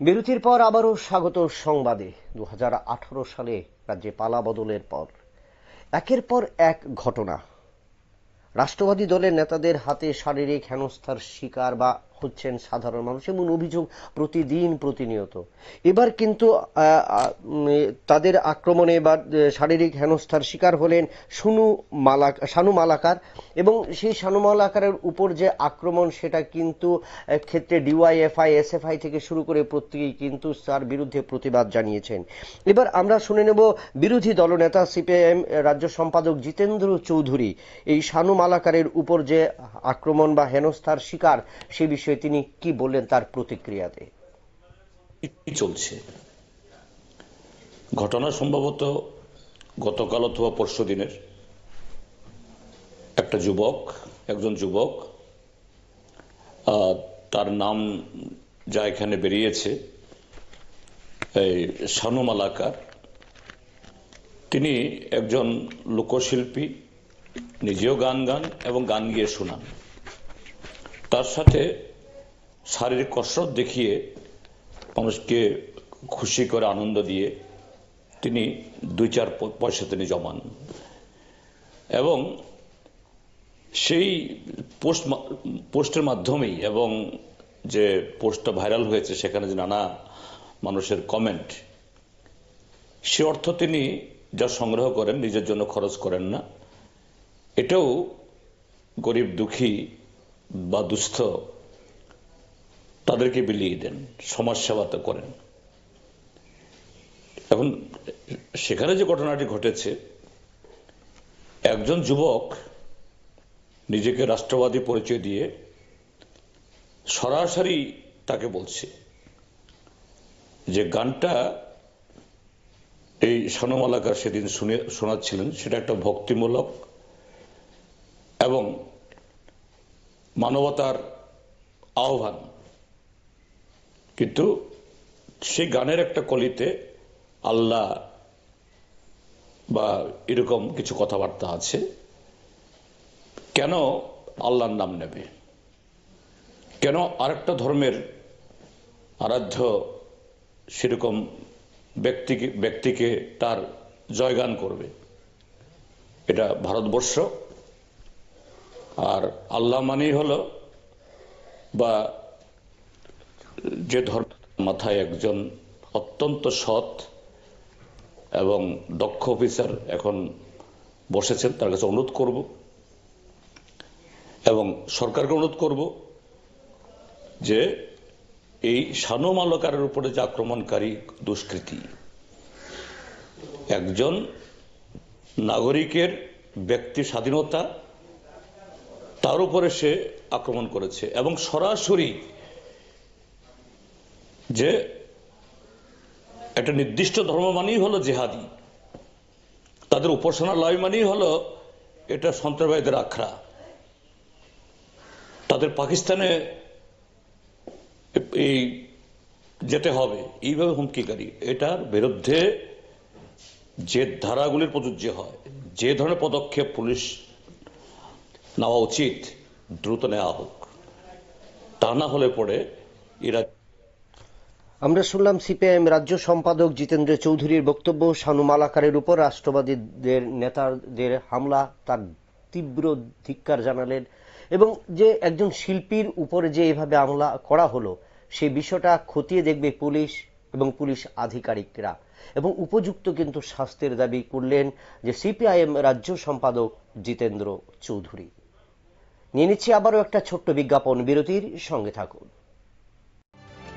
বিরতির পর আবারও স্বাগত সংবাদে। 2018 সালে রাজ্যে পালা বদলের পর একের পর এক ঘটনা, রাষ্ট্রবাদী দলের নেতাদের হাতে শারীরিক হেনস্থার শিকার বা হচ্ছেন সাধারণ মানুষ, এমন অভিযোগ প্রতিদিন প্রতিনিয়ত। এবার কিন্তু তাদের আক্রমণে বা শারীরিক হেনস্থার শিকার হলেন শানু মালাকার, এবং সেই শানু মালাকারের উপর যে আক্রমণ, সেটা কিন্তু ক্ষেত্রে ডিওয়াইএফআই, এসএফআই থেকে শুরু করে প্রত্যেকেই কিন্তু তার বিরুদ্ধে প্রতিবাদ জানিয়েছেন। এবার আমরা শুনে নেব বিরোধী দলনেতা সিপিআইএম রাজ্য সম্পাদক জিতেন্দ্র চৌধুরী এই শানু মালাকারের উপর যে আক্রমণ বা হেনস্থার শিকার, সে বিষয়ে তিনি কি বললেন তার প্রতিক্রিয়াতে। চলছে ঘটনা সম্ভবত গতকাল অথবা পরশু দিনের। একজন যুবক, তার নাম যা এখানে বেরিয়েছে, এই শানু মালাকার, তিনি একজন লোকশিল্পী, নিজেও গান এবং গান গিয়ে শোনান। তার সাথে শারীরিক কসরত দেখিয়ে মানুষকে খুশি করে আনন্দ দিয়ে তিনি 2-4 পয়সা তিনি জমান, এবং সেই পোস্টের মাধ্যমেই, এবং যে পোস্টটা ভাইরাল হয়েছে সেখানে যে নানা মানুষের কমেন্ট, সে অর্থ তিনি যা সংগ্রহ করেন নিজের জন্য খরচ করেন না, এটাও গরিব দুঃখী বা দুস্থ তাদেরকে বিলিয়ে দেন, সমাজ সেবাতে করেন। এখন সেখানে যে ঘটনাটি ঘটেছে, একজন যুবক নিজেকে রাষ্ট্রবাদী পরিচয় দিয়ে সরাসরি তাকে বলছে যে গানটা এই শানু মালাকার সেদিন শোনাচ্ছিলেন সেটা একটা ভক্তিমূলক এবং মানবতার আহ্বান, কিন্তু সেই গানের একটা কলিতে আল্লাহ বা এরকম কিছু কথাবার্তা আছে। কেন আল্লাহর নাম নেবে? কেন আরেকটা ধর্মের আরাধ্য সেরকম ব্যক্তিকে তার জয়গান করবে? এটা ভারতবর্ষ, আর আল্লাহ মানেই হলো, বা যে ধর্ম মাথায় একজন অত্যন্ত সৎ এবং দক্ষ অফিসার এখন বসেছেন, তার কাছে অনুরোধ করব এবং সরকারকে অনুরোধ করব যে এই শানু মালাকারের উপরে যে আক্রমণকারী দুষ্কৃতী, একজন নাগরিকের ব্যক্তি স্বাধীনতা, তার উপরে সে আক্রমণ করেছে, এবং সরাসরি যে একটা নির্দিষ্ট ধর্ম মানেই হলো জেহাদি, তাদের উপাসনালয় মানেই হলো এটা সন্ত্রাসবাদীদের আখড়া, তাদের পাকিস্তানে এই যেতে হবে, এইভাবে হুমকিকারী। এটার বিরুদ্ধে যে ধারাগুলির প্রযোজ্য হয়, যে ধরনের পদক্ষেপ পুলিশ নেওয়া উচিত, দ্রুত নেওয়া হোক। তা না হলে পরে এরা। আমরা শুনলাম সিপিআইএম রাজ্য সম্পাদক জিতেন্দ্র চৌধুরীর বক্তব্য। শানু মালাকারের উপর রাষ্ট্রবাদীদের নেতাদের হামলা, তার তীব্র ধিক্কার জানালেন, এবং যে একজন শিল্পীর উপরে যে এভাবে হামলা করা হলো, সেই বিষয়টা খতিয়ে দেখবে পুলিশ এবং পুলিশ আধিকারিকরা, এবং উপযুক্ত কিন্তু শাস্তির দাবি করলেন যে সিপিআইএম রাজ্য সম্পাদক জিতেন্দ্র চৌধুরী। নিয়ে নিচ্ছি আবারও একটা ছোট্ট বিজ্ঞাপন বিরতির, সঙ্গে থাকুন।